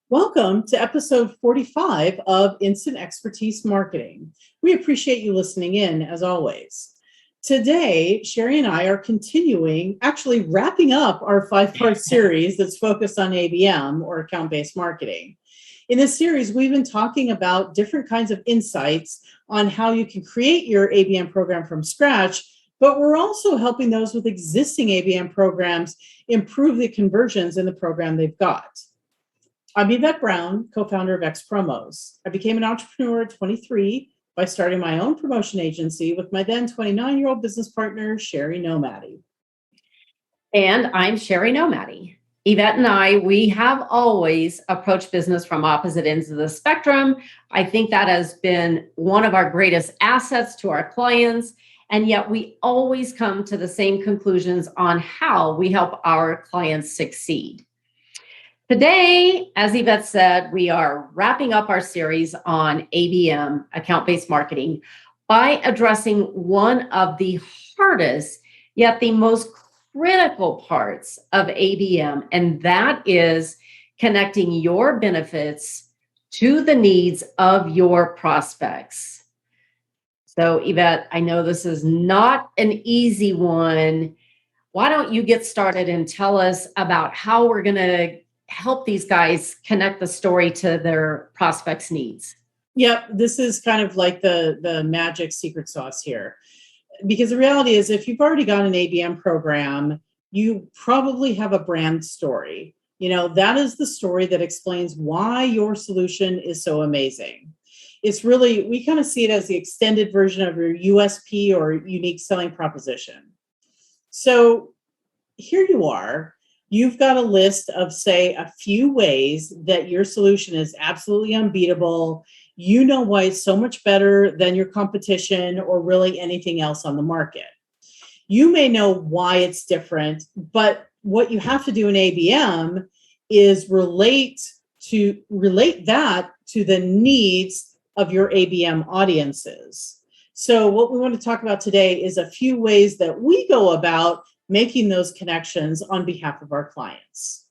Welcome to episode 45 of Instant Expertise Marketing. We appreciate you listening in as always. Today, Shari and I are actually wrapping up our five-part series that's focused on ABM or account-based marketing. In this series, we've been talking about different kinds of insights on how you can create your ABM program from scratch, but we're also helping those with existing ABM programs improve the conversions in the program they've got. I'm Yvette Brown, co-founder of X Promos. I became an entrepreneur at 23 by starting my own promotion agency with my then 29-year-old business partner, Shari Nomadi. And I'm Shari Nomadi. Yvette and I, we have always approached business from opposite ends of the spectrum. I think that has been one of our greatest assets to our clients. And yet we always come to the same conclusions on how we help our clients succeed. Today, as Yvette said, we are wrapping up our series on ABM, account-based marketing, by addressing one of the hardest, yet the most critical parts of ABM, and that is connecting your benefits to the needs of your prospects. So, Yvette, I know this is not an easy one. Why don't you get started and tell us about how we're going to help these guys connect the story to their prospects' needs? Yep, this is kind of like the magic secret sauce here. Because the reality is, if you've already got an ABM program, you probably have a brand story. That is the story that explains why your solution is so amazing. It's really, we kind of see it as the extended version of your USP or unique selling proposition. So here you are. You've got a list of, say, a few ways that your solution is absolutely unbeatable. You know why it's so much better than your competition or really anything else on the market. You may know why it's different, but what you have to do in ABM is relate that to the needs of your ABM audiences. So what we want to talk about today is a few ways that we go about making those connections on behalf of our clients.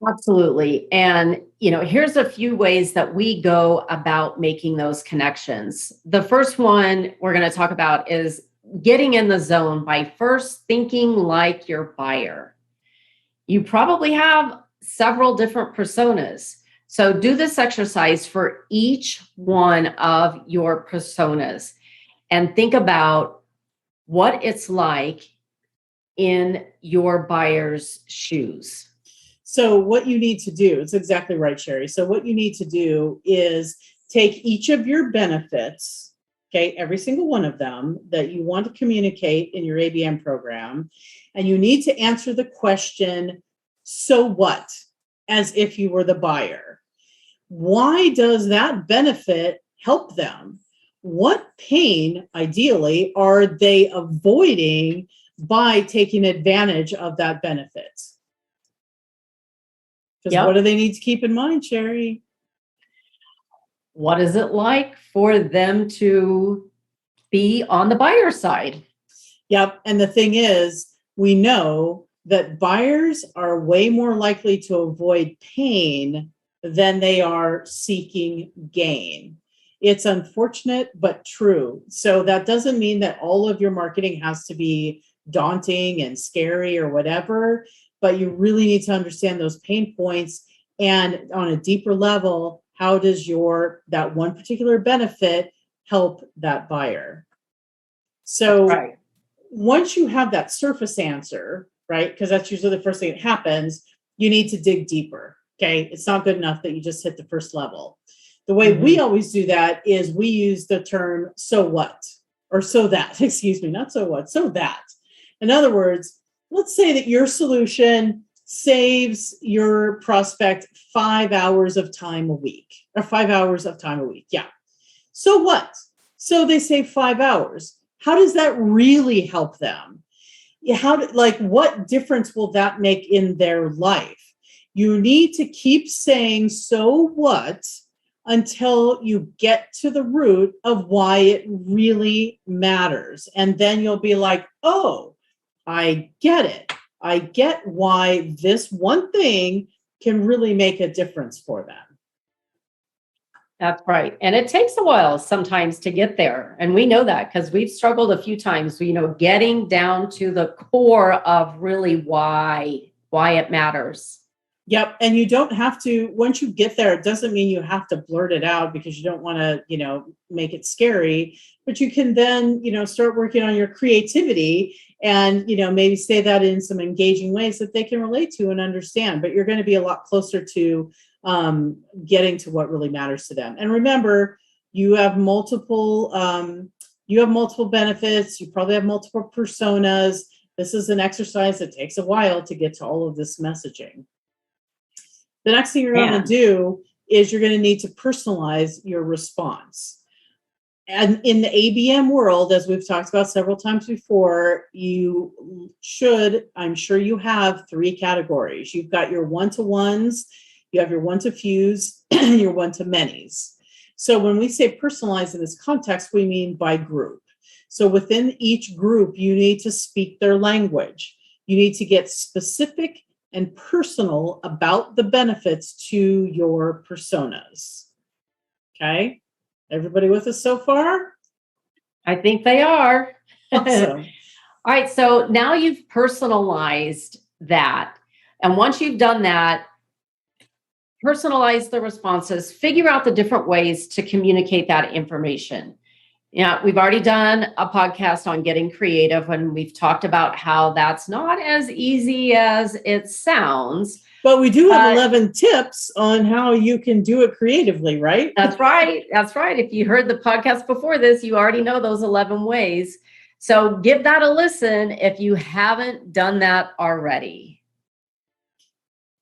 Absolutely. And, here's a few ways that we go about making those connections. The first one we're going to talk about is getting in the zone by first thinking like your buyer. You probably have several different personas. So do this exercise for each one of your personas and think about what it's like in your buyer's shoes. So what you need to do, it's exactly right, Shari. So what you need to do is take each of your benefits, okay, every single one of them that you want to communicate in your ABM program, and you need to answer the question, so what, as if you were the buyer. Why does that benefit help them? What pain, ideally, are they avoiding by taking advantage of that benefit? Because What do they need to keep in mind, Shari? What is it like for them to be on the buyer side? Yep. And the thing is, we know that buyers are way more likely to avoid pain than they are seeking gain. It's unfortunate, but true. So that doesn't mean that all of your marketing has to be daunting and scary or whatever, but you really need to understand those pain points. And on a deeper level, how does that one particular benefit help that buyer? So Once you have that surface answer, right, because that's usually the first thing that happens, you need to dig deeper, okay? It's not good enough that you just hit the first level. The way we always do that is we use the term so what, or so that, excuse me, not so what, so that. In other words, let's say that your solution saves your prospect 5 hours of time a week, or 5 hours of time a week. Yeah. So what? So they save 5 hours. How does that really help them? What difference will that make in their life? You need to keep saying so what until you get to the root of why it really matters. And then you'll be like, oh, I get it. I get why this one thing can really make a difference for them. That's right. And it takes a while sometimes to get there. And we know that because we've struggled a few times, getting down to the core of really why it matters. Yep. And you don't have to, once you get there, it doesn't mean you have to blurt it out because you don't want to, make it scary, but you can then, start working on your creativity and, maybe say that in some engaging ways that they can relate to and understand, but you're going to be a lot closer to getting to what really matters to them. And remember, you have multiple benefits. You probably have multiple personas. This is an exercise that takes a while to get to all of this messaging. The next thing you're going to do is you're going to need to personalize your response. And in the ABM world, as we've talked about several times before, I'm sure you have 3 categories. You've got your one-to-ones, you have your one-to-fews, and your one-to-manys. So when we say personalize in this context, we mean by group. So within each group, you need to speak their language. You need to get specific and personal about the benefits to your personas. Okay? Everybody with us so far? I think they are. Awesome. All right. So now you've personalized that. And once you've done that, personalize the responses, figure out the different ways to communicate that information. We've already done a podcast on getting creative, and we've talked about how that's not as easy as it sounds. But we do have 11 tips on how you can do it creatively, right? That's right. That's right. If you heard the podcast before this, you already know those 11 ways. So give that a listen if you haven't done that already.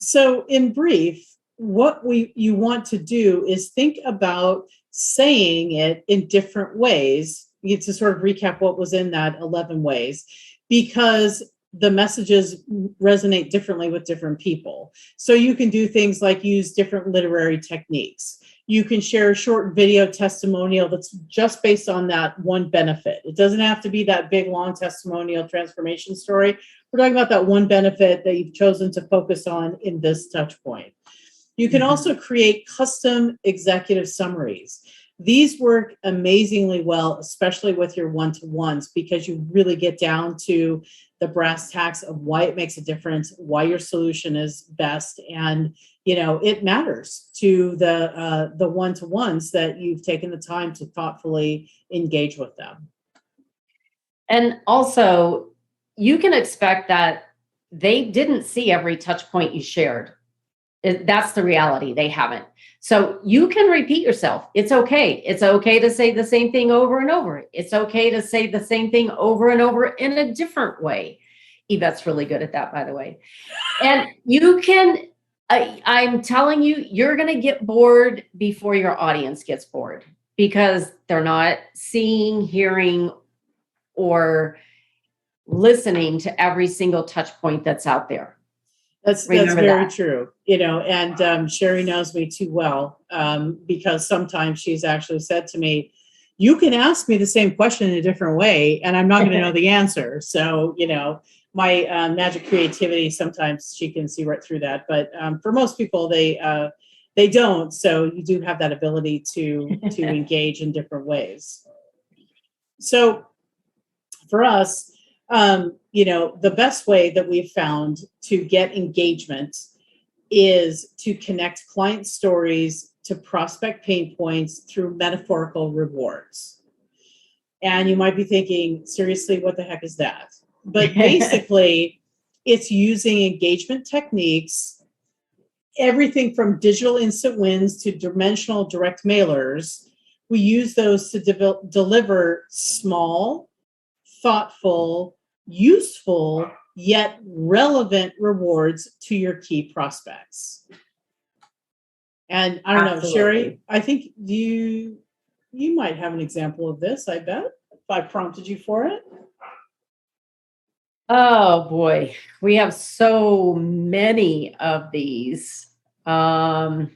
So in brief, what you want to do is think about saying it in different ways. You get to sort of recap what was in that 11 ways, because the messages resonate differently with different people. So you can do things like use different literary techniques. You can share a short video testimonial that's just based on that one benefit. It doesn't have to be that big, long testimonial transformation story. We're talking about that one benefit that you've chosen to focus on in this touch point. You can also create custom executive summaries. These work amazingly well, especially with your one-to-ones, because you really get down to the brass tacks of why it makes a difference, why your solution is best. And, it matters to the one-to-ones that you've taken the time to thoughtfully engage with them. And also, you can expect that they didn't see every touch point you shared. That's the reality. They haven't. So you can repeat yourself. It's okay. It's okay to say the same thing over and over. It's okay to say the same thing over and over in a different way. Yvette's really good at that, by the way. And you can, I'm telling you, you're going to get bored before your audience gets bored, because they're not seeing, hearing, or listening to every single touch point that's out there. That's very true. And Shari knows me too well, because sometimes she's actually said to me, you can ask me the same question in a different way, and I'm not going to know the answer. So, my magic creativity, sometimes she can see right through that. But for most people, they don't. So you do have that ability to engage in different ways. So for us, the best way that we've found to get engagement is to connect client stories to prospect pain points through metaphorical rewards. And you might be thinking, seriously, what the heck is that? But basically, it's using engagement techniques, everything from digital instant wins to dimensional direct mailers. We use those to deliver small, thoughtful, useful, yet relevant rewards to your key prospects. And I don't know, Shari, I think you might have an example of this, I bet, if I prompted you for it. Oh boy, we have so many of these. All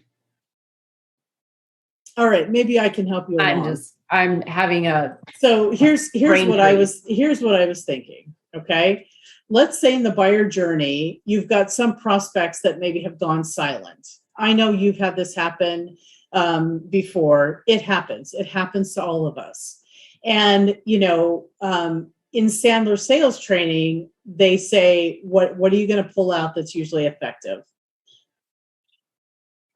right, maybe I can help you along. I'm having a so here's what I was thinking. Okay, let's say in the buyer journey, you've got some prospects that maybe have gone silent. I know you've had this happen before. It happens. It happens to all of us. And, in Sandler sales training, they say, what are you going to pull out that's usually effective?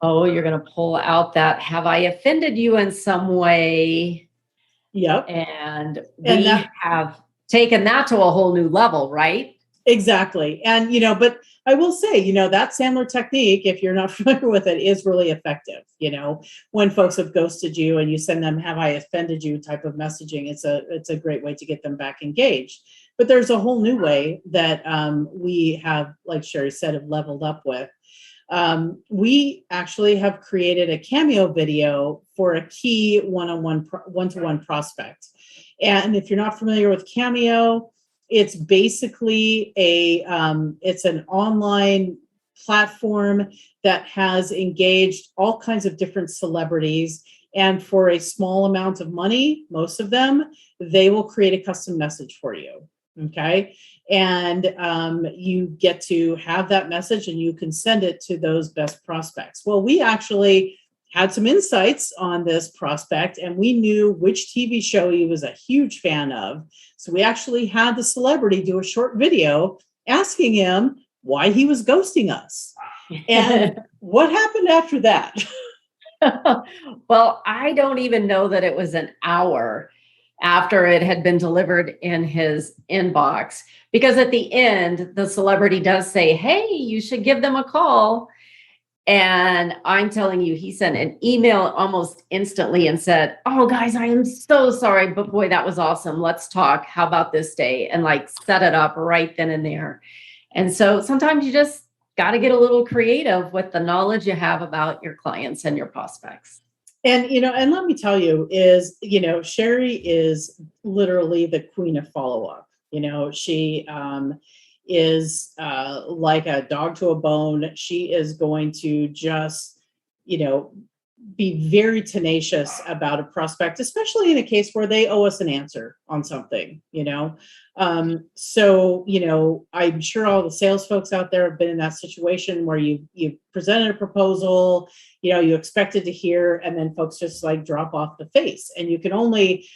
Oh, you're going to pull out that, have I offended you in some way? Yep. And we have taken that to a whole new level, right? Exactly. And, but I will say, that Sandler technique, if you're not familiar with it, is really effective. When folks have ghosted you and you send them, have I offended you type of messaging, it's a great way to get them back engaged. But there's a whole new way that we have, like Shari said, have leveled up with. We actually have created a cameo video for a key one-to-one prospect. And if you're not familiar with Cameo, it's basically it's an online platform that has engaged all kinds of different celebrities. And for a small amount of money, most of them, they will create a custom message for you. Okay. And you get to have that message and you can send it to those best prospects. Well, we actually had some insights on this prospect and we knew which TV show he was a huge fan of. So we actually had the celebrity do a short video asking him why he was ghosting us. And what happened after that? Well, I don't even know that it was an hour after it had been delivered in his inbox, because at the end, the celebrity does say, hey, you should give them a call. And I'm telling you, he sent an email almost instantly and said, oh, guys, I am so sorry, but boy, that was awesome. Let's talk. How about this day? And set it up right then and there. And so sometimes you just got to get a little creative with the knowledge you have about your clients and your prospects. And, and let me tell you is, Shari is literally the queen of follow-up. She is like a dog to a bone. She is going to just, be very tenacious about a prospect, especially in a case where they owe us an answer on something, So, I'm sure all the sales folks out there have been in that situation where you presented a proposal, you expected to hear, and then folks just drop off the face. And you can only,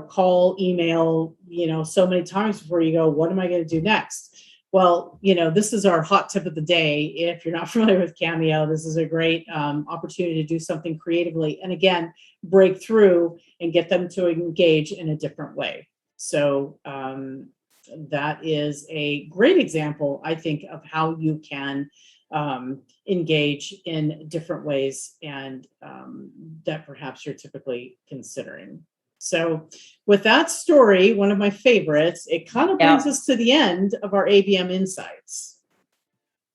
call, email, so many times before you go, what am I going to do next? Well, this is our hot tip of the day. If you're not familiar with Cameo, this is a great opportunity to do something creatively. And again, break through and get them to engage in a different way. So that is a great example, I think, of how you can engage in different ways and that perhaps you're typically considering. So with that story, one of my favorites, it kind of brings us to the end of our ABM Insights.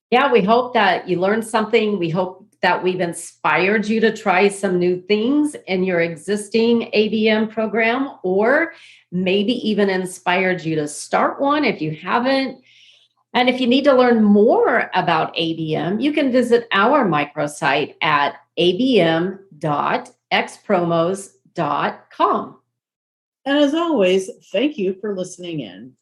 Yeah, we hope that you learned something. We hope that we've inspired you to try some new things in your existing ABM program, or maybe even inspired you to start one if you haven't. And if you need to learn more about ABM, you can visit our microsite at abm.xpromos.com. And as always, thank you for listening in.